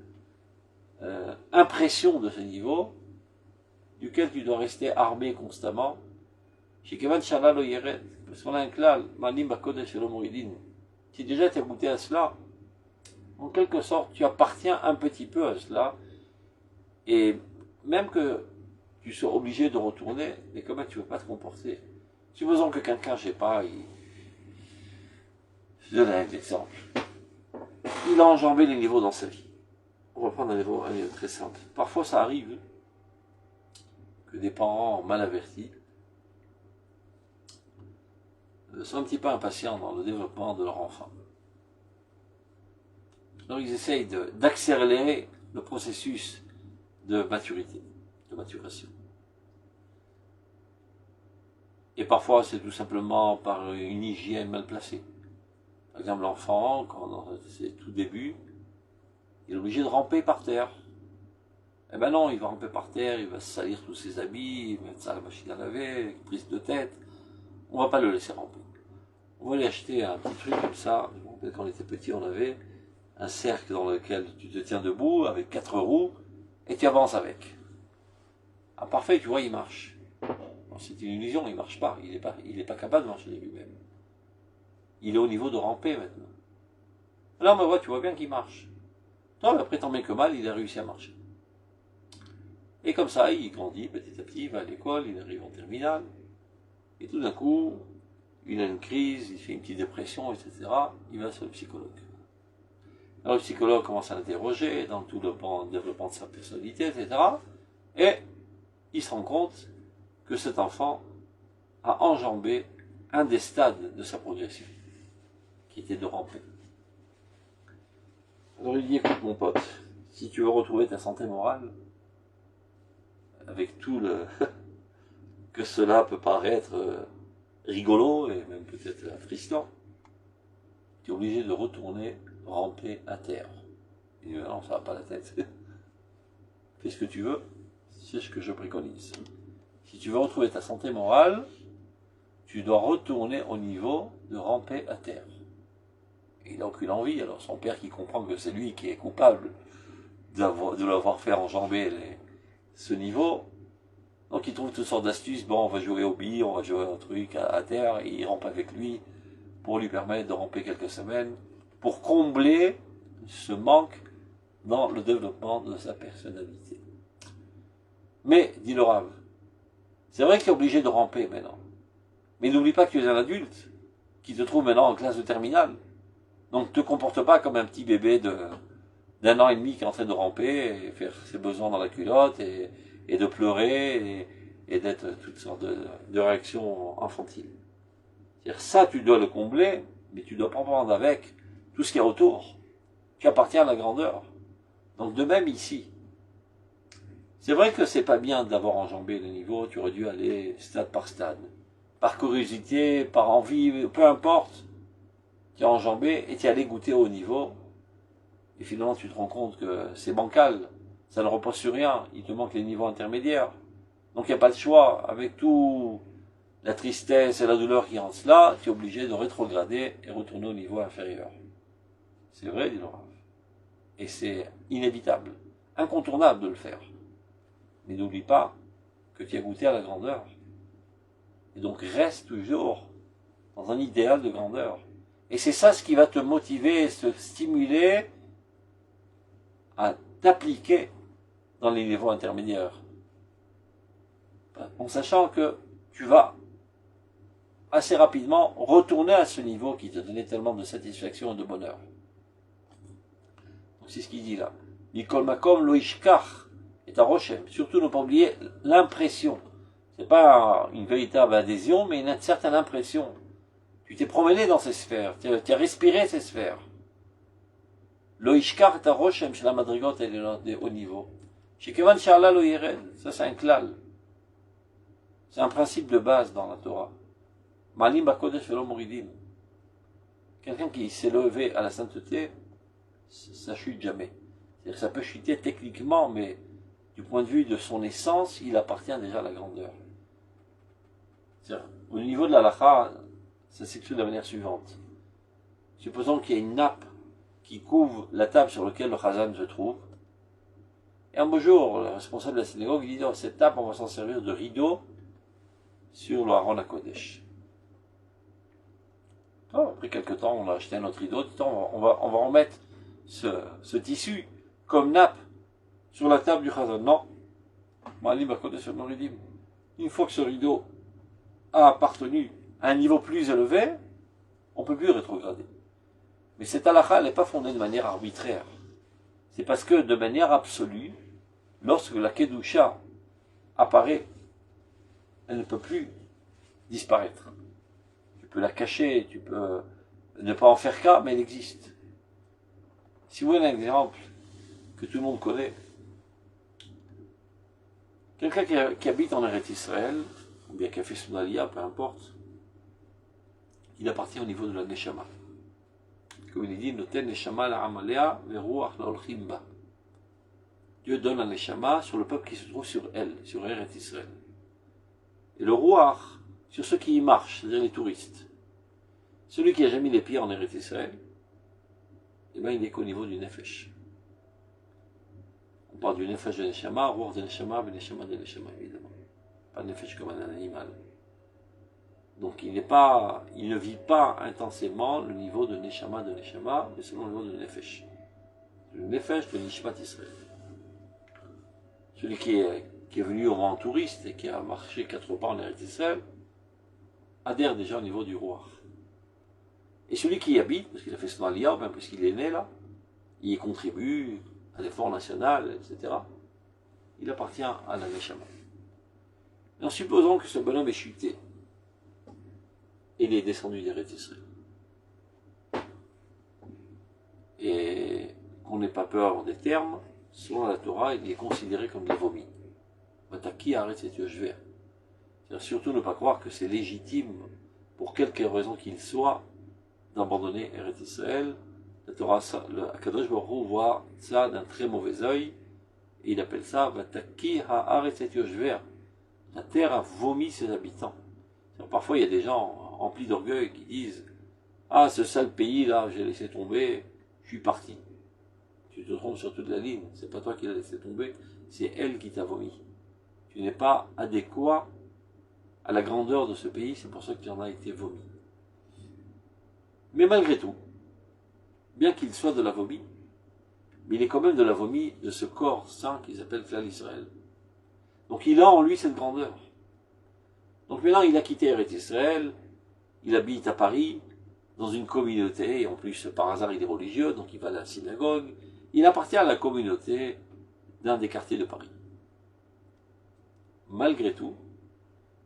impression de ce niveau duquel tu dois rester armé constamment. Parce qu'on a un klal, si déjà tu as goûté à cela, en quelque sorte tu appartiens un petit peu à cela, et même que tu sois obligé de retourner, mais comment tu ne veux pas te comporter? Supposons que quelqu'un, je ne sais pas, je donne un exemple. Il a enjambé les niveaux dans sa vie. On va prendre un niveau très simple. Parfois, ça arrive que des parents mal avertis sont un petit peu impatients dans le développement de leur enfant. Donc, ils essayent d'accélérer le processus de maturité, de maturation. Et parfois, c'est tout simplement par une hygiène mal placée. Par exemple, l'enfant, quand dans ses tout débuts, il est obligé de ramper par terre. Eh ben non, il va ramper par terre, il va se salir tous ses habits, il va mettre ça à la machine à laver, une prise de tête. On va pas le laisser ramper. On va lui acheter un petit truc comme ça. Je me rappelle quand on était petit, on avait un cercle dans lequel tu te tiens debout avec 4 roues et tu avances avec. Imparfait, tu vois, il marche. Bon, c'est une illusion, il ne marche pas. Il n'est pas capable de marcher de lui-même. Il est au niveau de ramper maintenant. Là, on voit, tu vois bien qu'il marche. Toi, après, tant bien que mal, il a réussi à marcher. Et comme ça, il grandit petit à petit, il va à l'école, il arrive en terminale. Et tout d'un coup, il a une crise, il fait une petite dépression, etc. Il va sur le psychologue. Alors le psychologue commence à l'interroger dans tout le développement de sa personnalité, etc. Et il se rend compte que cet enfant a enjambé un des stades de sa progression, qui était de ramper. Alors il dit, écoute mon pote, si tu veux retrouver ta santé morale, avec tout le que cela peut paraître rigolo et même peut-être attristant, tu es obligé de retourner ramper à terre. Il dit, non, ça va pas la tête. Fais ce que tu veux, c'est ce que je préconise. Si tu veux retrouver ta santé morale, tu dois retourner au niveau de ramper à terre. Et il n'a aucune envie, alors son père qui comprend que c'est lui qui est coupable de l'avoir fait enjamber ce niveau, donc il trouve toutes sortes d'astuces, bon on va jouer au billes, on va jouer un truc à terre, et il rampe avec lui pour lui permettre de ramper quelques semaines, pour combler ce manque dans le développement de sa personnalité. Mais, dit le Rav, c'est vrai que tu es obligé de ramper maintenant, mais n'oublie pas que tu es un adulte, qui te trouve maintenant en classe de terminale, donc ne te comporte pas comme un petit bébé d'un an et demi qui est en train de ramper, et faire ses besoins dans la culotte, et de pleurer, et d'être toutes sortes de réactions infantiles. C'est-à-dire ça, tu dois le combler, mais tu dois pas prendre avec tout ce qu'il y a autour. Tu appartiens à la grandeur. Donc de même ici. C'est vrai que c'est pas bien d'avoir enjambé le niveau, tu aurais dû aller stade par stade. Par curiosité, par envie, peu importe. Tu as enjambé et tu es allé goûter au niveau. Et finalement tu te rends compte que c'est bancal. Ça ne repose sur rien, il te manque les niveaux intermédiaires. Donc il n'y a pas de choix. Avec tout la tristesse et la douleur qui rentrent là, tu es obligé de rétrograder et retourner au niveau inférieur. C'est vrai, dit le Rav. Et c'est inévitable, incontournable de le faire. Mais n'oublie pas que tu as goûté à la grandeur. Et donc reste toujours dans un idéal de grandeur. Et c'est ça ce qui va te motiver, te stimuler à t'appliquer dans les niveaux intermédiaires. En sachant que tu vas assez rapidement retourner à ce niveau qui te donnait tellement de satisfaction et de bonheur. C'est ce qu'il dit là. Mikol makom lo ishkach et Rochem. Surtout ne pas oublier l'impression. C'est pas une véritable adhésion, mais une certaine impression. Tu t'es promené dans ces sphères, tu as respiré ces sphères. Lo ishkach et Rochem chez la madrigote et des hauts niveaux. Chez Kevan Sharla lo yired. Ça c'est un klal. C'est un principe de base dans la Torah. Malim bakodesh velo moridim. Quelqu'un qui s'est levé à la sainteté, ça chute jamais. C'est-à-dire que ça peut chuter techniquement, mais du point de vue de son essence, il appartient déjà à la grandeur. Au niveau de la halakha, ça s'explique de la manière suivante. Supposons qu'il y a une nappe qui couvre la table sur laquelle le chazan se trouve. Et un beau jour, le responsable de la synagogue dit, oh, cette nappe, on va s'en servir de rideau sur le Haron HaKodesh. Après quelques temps, on a acheté un autre rideau, on va remettre ce tissu comme nappe sur la table du Chazan. Non. Une fois que ce rideau a appartenu à un niveau plus élevé, on ne peut plus rétrograder. Mais cette halakha, elle n'est pas fondée de manière arbitraire. C'est parce que de manière absolue, lorsque la Kedusha apparaît, elle ne peut plus disparaître. Tu peux la cacher, tu peux ne pas en faire cas, mais elle existe. Si vous voulez un exemple que tout le monde connaît, quelqu'un qui habite en Eretz Israël, ou bien qui a fait son aliyah, peu importe, il appartient au niveau de la Neshama. Comme il dit, Noten Neshama la Amalea veruach la olchim ba. Dieu donne la Neshama sur le peuple qui se trouve sur elle, sur Eretz Israël. Et le Ruach sur ceux qui y marchent, c'est-à-dire les touristes. Celui qui n'a jamais mis les pieds en Eretz Israël, eh bien, il n'est qu'au niveau du Nefesh. On parle du nefesh de neshama, rour de neshama, beneshama de neshama, évidemment. Pas nefesh comme un animal. Donc il ne vit pas intensément le niveau de neshama, mais seulement le niveau de nefesh. Le nefesh de Nishmat Israël. Celui qui est venu au moins en touriste et qui a marché 4 pas en Eretz Israël, adhère déjà au niveau du roi. Et celui qui y habite, parce qu'il a fait son aliyah, bien puisqu'il est né là, il y contribue à l'effort national, etc. Il appartient à la Neshama. Et en supposant que ce bonhomme est chuté, il est descendu d'Eretz Israël. Et qu'on n'ait pas peur des termes, selon la Torah, il est considéré comme des vomis. Mataki arrête cette yoshver. Surtout ne pas croire que c'est légitime, pour quelque raison qu'il soit, d'abandonner Eretz Israël. La Torah, le Akadosh Baruch Hu voit ça d'un très mauvais œil, et il appelle ça Vataki ha'aretz et yoshver. La terre a vomi ses habitants. Parfois, il y a des gens remplis d'orgueil qui disent ah, ce sale pays là, j'ai laissé tomber, je suis parti. Tu te trompes sur toute la ligne, c'est pas toi qui l'as laissé tomber, c'est elle qui t'a vomi. Tu n'es pas adéquat à la grandeur de ce pays, c'est pour ça que tu en as été vomi. Mais malgré tout, bien qu'il soit de la vomi, mais il est quand même de la vomi de ce corps saint qui s'appelle Klal Israël. Donc il a en lui cette grandeur. Donc maintenant il a quitté Eretz Israël, il habite à Paris, dans une communauté, et en plus par hasard il est religieux, donc il va à la synagogue, il appartient à la communauté d'un des quartiers de Paris. Malgré tout,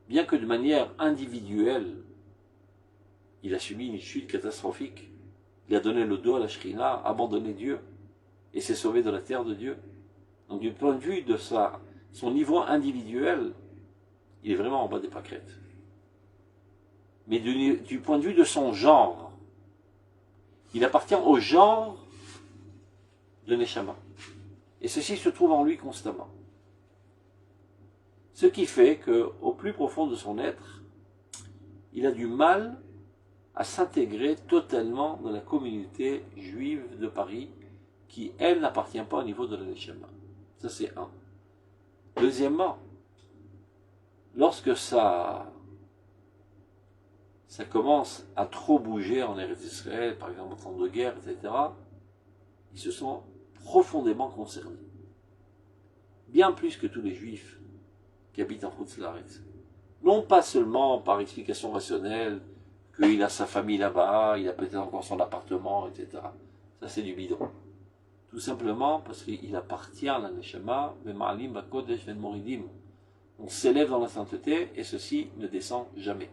bien que de manière individuelle, il a subi une chute catastrophique, il a donné le dos à la Shrina, abandonné Dieu, et s'est sauvé de la terre de Dieu. Donc du point de vue de son niveau individuel, il est vraiment en bas des pâquerettes. Mais du point de vue de son genre, il appartient au genre de Neshama. Et ceci se trouve en lui constamment. Ce qui fait qu'au plus profond de son être, il a du mal à s'intégrer totalement dans la communauté juive de Paris, qui, elle, n'appartient pas au niveau de la Neshama. Ça, c'est un. Deuxièmement, lorsque ça commence à trop bouger en Eretz Israël, par exemple en temps de guerre, etc., ils se sont profondément concernés. Bien plus que tous les juifs qui habitent en Chutz La'aretz. Non pas seulement par explication rationnelle, qu'il a sa famille là-bas, il a peut-être encore son appartement, etc. Ça c'est du bidon. Tout simplement parce qu'il appartient à la Neshama, Mema'alim Bakodesh Ven Moridim. On s'élève dans la sainteté et ceci ne descend jamais.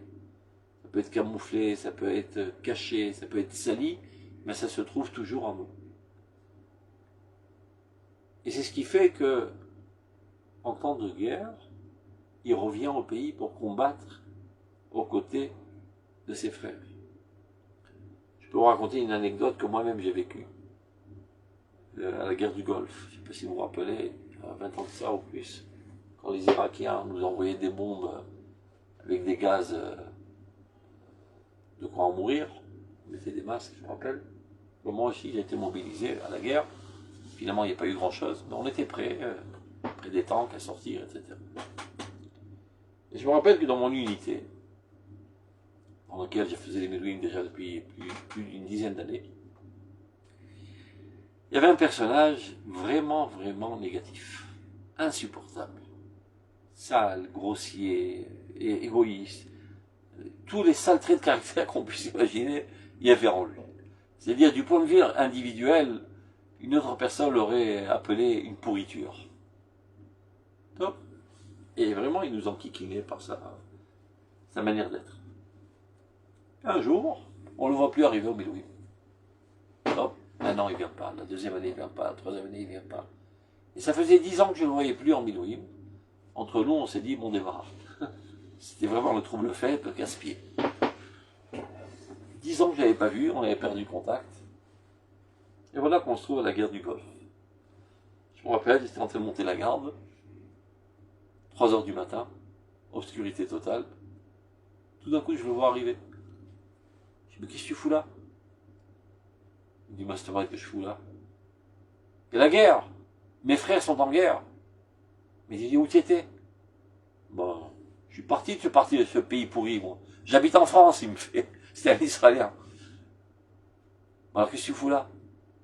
Ça peut être camouflé, ça peut être caché, ça peut être sali, mais ça se trouve toujours en nous. Et c'est ce qui fait que, en temps de guerre, il revient au pays pour combattre aux côtés de ses frères. Je peux vous raconter une anecdote que moi-même j'ai vécue à la guerre du Golfe. Je ne sais pas si vous vous rappelez, il y a 20 ans de ça ou plus, quand les Irakiens nous envoyaient des bombes avec des gaz de quoi en mourir, on mettait des masques, je me rappelle. Moi aussi, j'ai été mobilisé à la guerre. Finalement, il n'y a pas eu grand-chose, mais on était prêts des tanks à sortir, etc. Et je me rappelle que dans mon unité, dans laquelle je faisais les Melouïm déjà depuis plus d'une dizaine d'années, il y avait un personnage vraiment, vraiment négatif, insupportable, sale, grossier, et égoïste. Tous les sales traits de caractère qu'on puisse imaginer, il y avait en lui. C'est-à-dire, du point de vue individuel, une autre personne l'aurait appelé une pourriture. Top. Et vraiment, il nous enquiquinait par sa manière d'être. Un jour, on ne le voit plus arriver au Melouïm. Top. Un an, il ne vient pas. La deuxième année, il ne vient pas. La troisième année, il ne vient pas. Et ça faisait 10 ans que je ne le voyais plus en Melouïm. Entre nous, on s'est dit, bon débarras. C'était vraiment le trouble fait, le casse-pied. 10 ans que je ne l'avais pas vu, on avait perdu contact. Et voilà qu'on se trouve à la guerre du Golfe. Je me rappelle, j'étais en train de monter la garde. 3 heures du matin, obscurité totale. Tout d'un coup, je le vois arriver. Je dis, mais qu'est-ce que tu fous là? Il me dit, c'est vrai que je fous là. Et la guerre? mes frères sont en guerre. Mais il dit, où tu étais? Bon, je suis parti de ce pays pourri, moi. J'habite en France, il me fait. C'était un Israélien. Alors, qu'est-ce que tu fous là?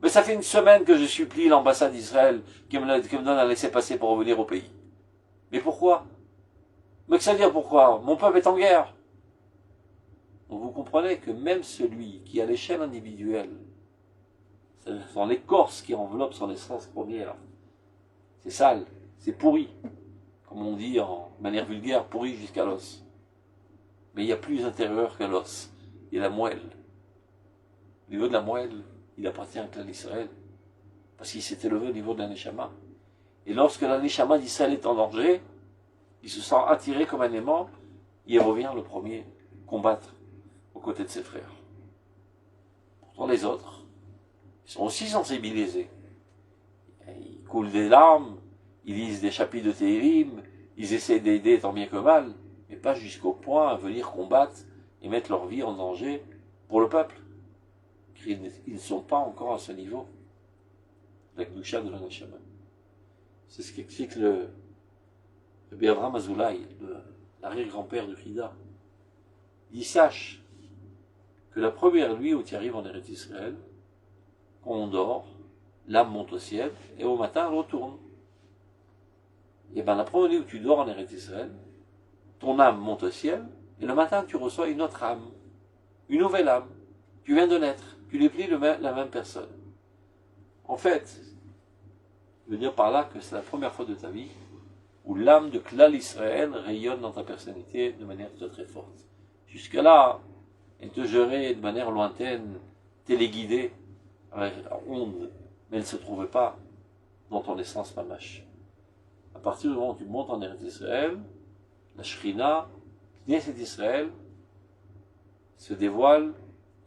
Mais ça fait une semaine que je supplie l'ambassade d'Israël qui me donne un laissez-passer pour revenir au pays. Mais pourquoi? Mais que ça veut dire pourquoi? Mon peuple est en guerre. Donc vous comprenez que même celui qui, à l'échelle individuelle, c'est son écorce qui enveloppe son essence première, c'est sale, c'est pourri, comme on dit en manière vulgaire, pourri jusqu'à l'os. Mais il y a plus intérieur que l'os, il y a la moelle. Au niveau de la moelle, il appartient à clan d'Israël, parce qu'il s'est élevé au niveau de l'Aneshama. Et lorsque l'Aneshama d'Israël est en danger, il se sent attiré comme un aimant, il revient le premier combattre aux côtés de ses frères. Pourtant les autres, ils sont aussi sensibilisés. Ils coulent des larmes, ils lisent des chapitres de Télim, ils essaient d'aider tant bien que mal, mais pas jusqu'au point à venir combattre et mettre leur vie en danger pour le peuple. Ils ne sont pas encore à ce niveau, la Gdusha de l'Aneshama. C'est ce qu'explique le Avraham Azoulay, l'arrière-grand-père de Frida. Il sache que la première nuit où tu arrives en Eretz Israël, quand on dort, l'âme monte au ciel, et au matin elle retourne. Et bien la première nuit où tu dors en Eretz Israël, ton âme monte au ciel, et le matin tu reçois une autre âme, une nouvelle âme. Tu viens de naître, tu n'es plus la même personne. En fait, je veux dire par là que c'est la première fois de ta vie où l'âme de Klal Israël rayonne dans ta personnalité de manière très très forte. Jusque-là, elle te gérait de manière lointaine, téléguidée, avec onde, mais elle ne se trouvait pas dans ton essence mamash. À partir du moment où tu montes en Eretz Israël, la Shrina, Knesset d'Israël, se dévoile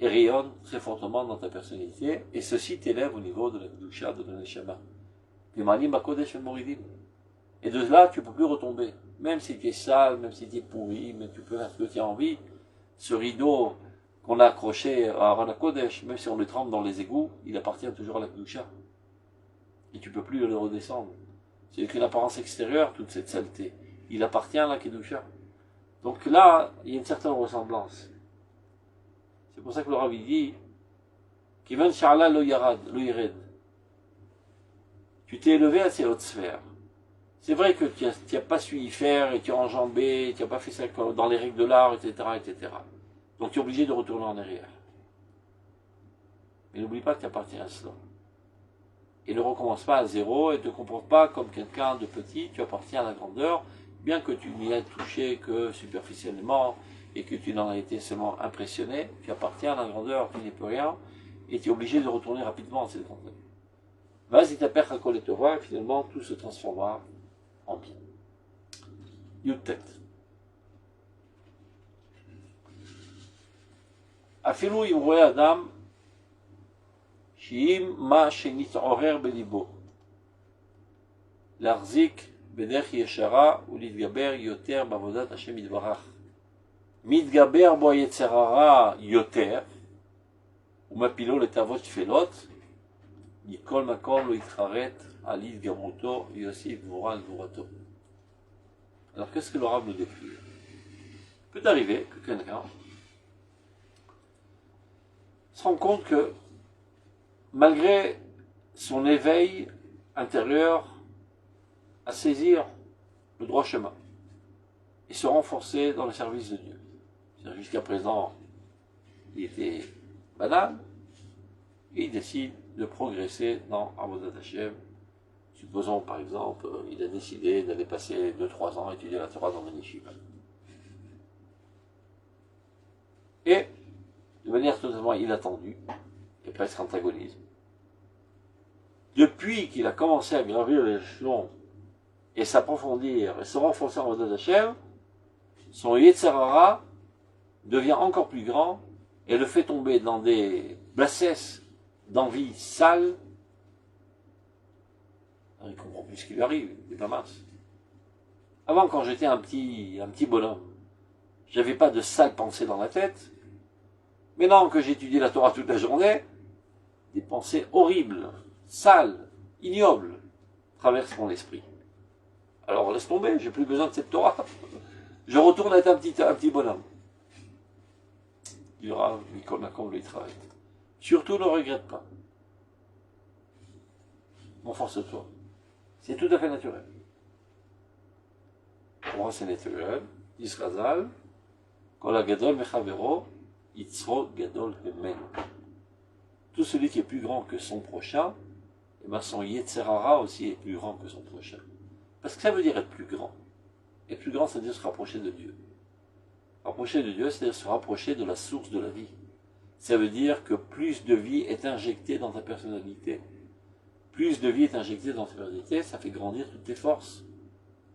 et rayonne très fortement dans ta personnalité, et ceci t'élève au niveau de la Kedusha, de l'Aneshama. Et de là, tu ne peux plus retomber. Même si tu es sale, même si tu es pourri, mais tu peux faire ce que tu as envie. Ce rideau qu'on a accroché à Aaron HaKodesh, même si on le trempe dans les égouts, il appartient toujours à la Kedusha. Et tu ne peux plus le redescendre. C'est qu'une apparence extérieure, toute cette saleté. Il appartient à la Kedusha. Donc là, il y a une certaine ressemblance. C'est pour ça que le Rabbi dit Kivan Sha'ala lo yarad, lo yired. Tu t'es élevé à ces hautes sphères. C'est vrai que tu n'as pas su y faire, et tu as enjambé, tu n'as pas fait ça dans les règles de l'art, etc., etc. Donc tu es obligé de retourner en arrière. Mais n'oublie pas que tu appartiens à cela. Et ne recommence pas à zéro, et ne te comporte pas comme quelqu'un de petit, tu appartiens à la grandeur, bien que tu n'y aies touché que superficiellement, et que tu n'en as été seulement impressionné, tu appartiens à la grandeur, tu n'es plus rien, et tu es obligé de retourner rapidement à cette grandeur. Vas-y ta père à coller te voir, et finalement tout se transformera en bien. Yutet. Afilou imroé Adam, שאם מה שנתעורר בליבו להחזיק בדרך ישרה ולהתגבר יותר בעבודת השם יתברך. מתגבר בו היצר הרע יותר ומפילו לתאוות שפלות, מכל מקום לא יתחרט על התגברותו ויוסיף גבורה על גבורתו. Alors qu'est-ce que le Rav nous décrit? Il peut arriver que quelqu'un se rende compte que malgré son éveil intérieur à saisir le droit chemin et se renforcer dans le service de Dieu. Jusqu'à présent, il était banal, et il décide de progresser dans Avodat Hashem. Supposons par exemple, il a décidé d'aller passer 2-3 ans à étudier la Torah dans un yeshiva. Et, de manière totalement inattendue, et presque antagonisme, depuis qu'il a commencé à gravir les échelons et s'approfondir et se renforcer en Avodat Hashem, son Yetzer Hara devient encore plus grand et le fait tomber dans des bassesses d'envie sale. Il ne comprend plus ce qui lui arrive, il n'est pas mince. Avant, quand j'étais un petit bonhomme, j'avais pas de sales pensées dans la tête. Maintenant que j'étudie la Torah toute la journée, des pensées horribles, sales, ignobles. traverse mon esprit. Alors laisse tomber, j'ai plus besoin de cette Torah. Je retourne être un petit bonhomme. Du Rav Mikol Makom lui travaille. Surtout ne regrette pas. Renforce-toi. C'est tout à fait naturel. Pour moi, c'est naturel. Israël, Kol Gadol Mechavero, Yitzro Gadol Hemen. Tout celui qui est plus grand que son prochain, et bien son Yetzerara aussi est plus grand que son prochain. Parce que ça veut dire être plus grand. Et plus grand, c'est-à-dire se rapprocher de Dieu. Rapprocher de Dieu, c'est-à-dire se rapprocher de la source de la vie. Ça veut dire que plus de vie est injectée dans ta personnalité. Plus de vie est injectée dans ta personnalité, ça fait grandir toutes tes forces.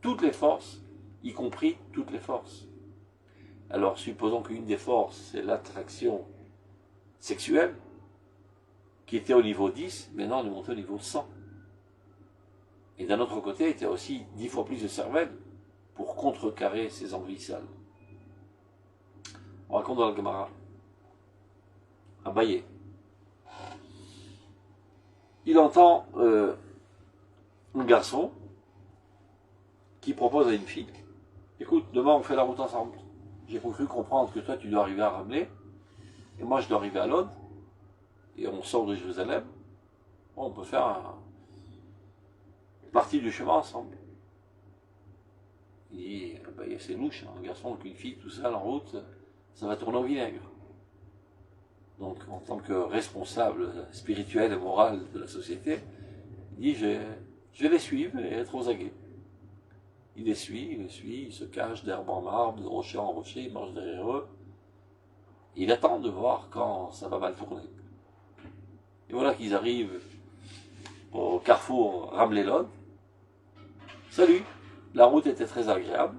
Toutes les forces, y compris toutes les forces. Alors, supposons qu'une des forces, c'est l'attraction sexuelle, qui était au niveau 10, maintenant elle est montée au niveau 100. Et d'un autre côté, il y a aussi 10 fois plus de cervelle pour contrecarrer ces envies sales. On raconte dans la Gemara. Abaye. Il entend un garçon qui propose à une fille, écoute, demain on fait la route ensemble. J'ai cru comprendre que toi tu dois arriver à Ramleh, et moi je dois arriver à Lod, et on sort de Jérusalem. Bon, on peut faire une partie du chemin ensemble. Il dit, Abaye, c'est louche, un garçon avec une fille tout seul en route, ça va tourner au vinaigre. Donc, en tant que responsable spirituel et moral de la société, il dit, je vais les suivre et être aux aguets. Il les suit, il se cache d'herbe en marbre, de rocher en rocher, il marche derrière eux. Il attend de voir quand ça va mal tourner. Et voilà qu'ils arrivent au carrefour Ramleh-Lod. Salut, la route était très agréable.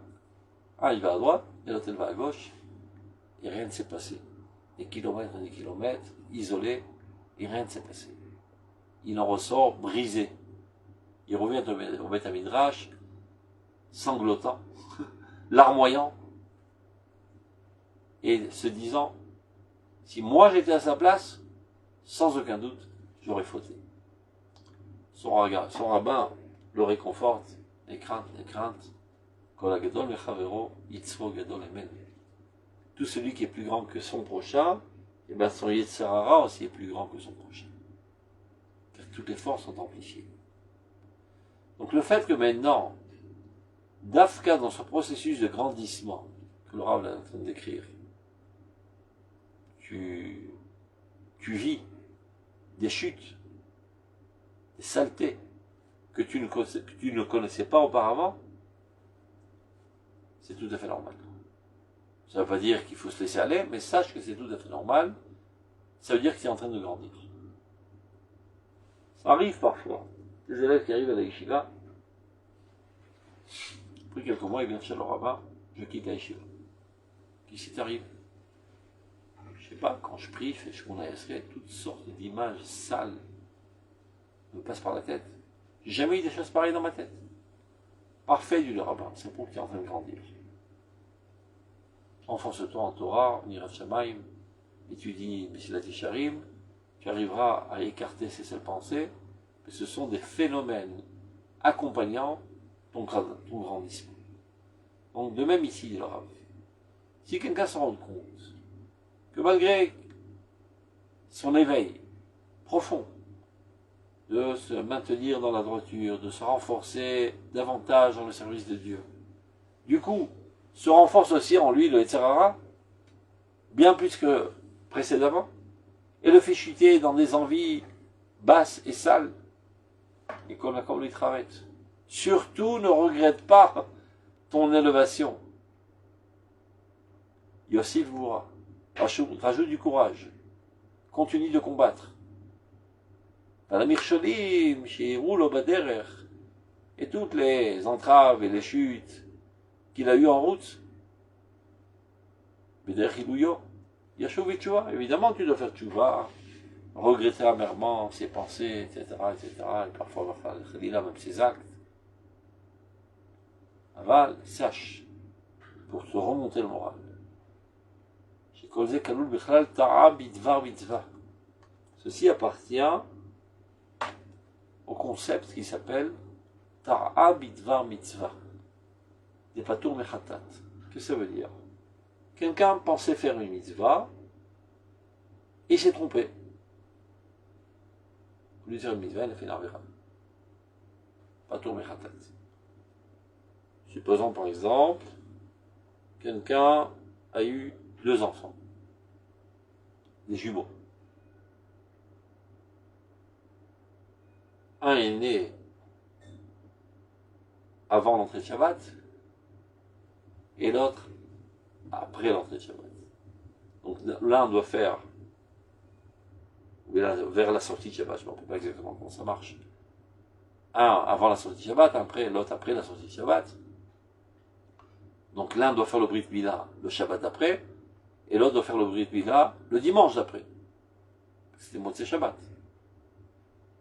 Ah, il va à droite, et l'autre elle va à gauche. Et rien ne s'est passé. Des kilomètres, isolé, et rien ne s'est passé. Il en ressort brisé. Il revient au Beth Midrash, sanglotant, larmoyant, et se disant, si moi j'étais à sa place, sans aucun doute, j'aurais fauté. Son rabbin le réconforte, les craintes, Kol Gadol Mechavero, Yitzro Gadol Hemen. Tout celui qui est plus grand que son prochain, et bien son Yetzerara aussi est plus grand que son prochain. Car toutes les forces sont amplifiées. Donc le fait que maintenant, Dafka, dans ce processus de grandissement, que le Rav est en train de décrire, tu vis des chutes, des saletés, que tu ne connaissais pas auparavant, c'est tout à fait normal. Ça ne veut pas dire qu'il faut se laisser aller, mais sache que c'est tout à fait normal. Ça veut dire que tu es en train de grandir. Ça arrive parfois. Des élèves qui arrivent à la yeshiva, après quelques mois, ils viennent chez le rabbin, je quitte la yeshiva. Qu'est-ce qui t'arrive? Je sais pas, quand je prie, je fais Shemona Esrei, toutes sortes d'images sales me passent par la tête. J'ai jamais eu des choses pareilles dans ma tête. Parfait, dit le rabbin, c'est pour que tu es en train de grandir. Enfonce-toi en Torah, en Yirat Shamayim, étudie Mesilat Yesharim, tu arriveras à écarter ces seules pensées, que ce sont des phénomènes accompagnant ton grandissement. Donc de même ici, dit le Rav, si quelqu'un se rend compte que malgré son éveil profond, de se maintenir dans la droiture, de se renforcer davantage dans le service de Dieu, du coup, se renforce aussi en lui le Yetzerara, bien plus que précédemment, et le fait chuter dans des envies basses et sales, et qu'on a comme lui travaille. Surtout ne regrette pas ton élévation. Yossif Voura, rajoute du courage, continue de combattre. Et toutes les entraves et les chutes qu'il a eues en route, évidemment tu dois faire tchouva, regretter amèrement ses pensées, etc., et parfois même ses actes. Aval, sache, pour te remonter le moral, ceci appartient au concept qui s'appelle Ta'a bidvar mitzvah. Des patour mechatat. Qu'est-ce que ça veut dire? Quelqu'un pensait faire une mitzvah, et il s'est trompé. Au lieu de faire une mitzvah, il a fait l'arvera. Patour mechatat. Supposons par exemple, quelqu'un a eu 2 enfants, des jumeaux. Un est né avant l'entrée de Shabbat, et l'autre après l'entrée de Shabbat. Donc l'un doit faire vers la sortie de Shabbat, je ne me rappelle pas exactement comment ça marche. Un avant la sortie de Shabbat, l'autre après la sortie de Shabbat. Donc l'un doit faire le Brit Mila le Shabbat d'après, et l'autre doit faire le Brit Mila le dimanche d'après. C'était Motzei Shabbat.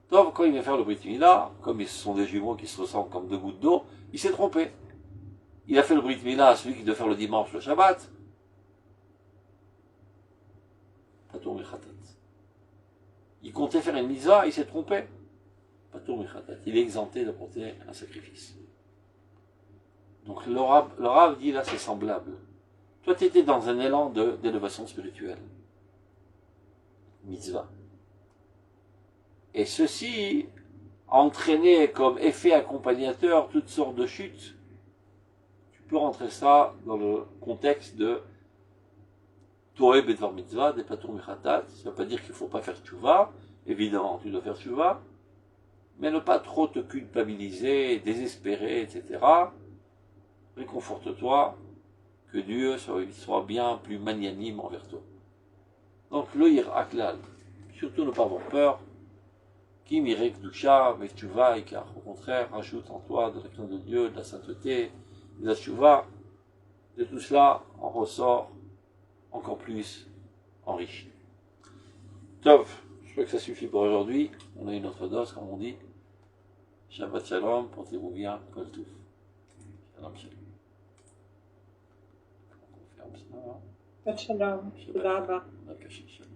Donc quand il vient faire le Brit Mila, comme ils sont des jumeaux qui se ressemblent comme 2 gouttes d'eau, il s'est trompé. Il a fait le Brit Mila à celui qui doit faire le dimanche le Shabbat. Patour Mechatat. Il comptait faire une mitzvah, il s'est trompé. Patour Mechatat. Il est exempté de porter un sacrifice. Donc le Rav dit là c'est semblable. Toi tu étais dans un élan d'élévation spirituelle. Mitzvah. Et ceci a entraîné comme effet accompagnateur toutes sortes de chutes. Tu peux rentrer ça dans le contexte de Toé Bedvar Mitzvah, des Patour Mechatat. Ça ne veut pas dire qu'il ne faut pas faire tchouva. Évidemment, tu dois faire tchouva. Mais ne pas trop te culpabiliser, désespérer, etc. Réconforte-toi, que Dieu soit bien plus magnanime envers toi. Donc le Aklal, surtout ne pas avoir peur, qui mirek dusha, mais tu vas, car au contraire, rajoute en toi de la crainte de Dieu, de la sainteté, de la tchouva, de tout cela, en ressort encore plus enrichi. Top, je crois que ça suffit pour aujourd'hui, on a une autre dose, comme on dit. Shabbat Shalom, portez-vous bien, Kol Touf. Shalom Shalom. Shalom. תודה רבה. בבקשה, שלום.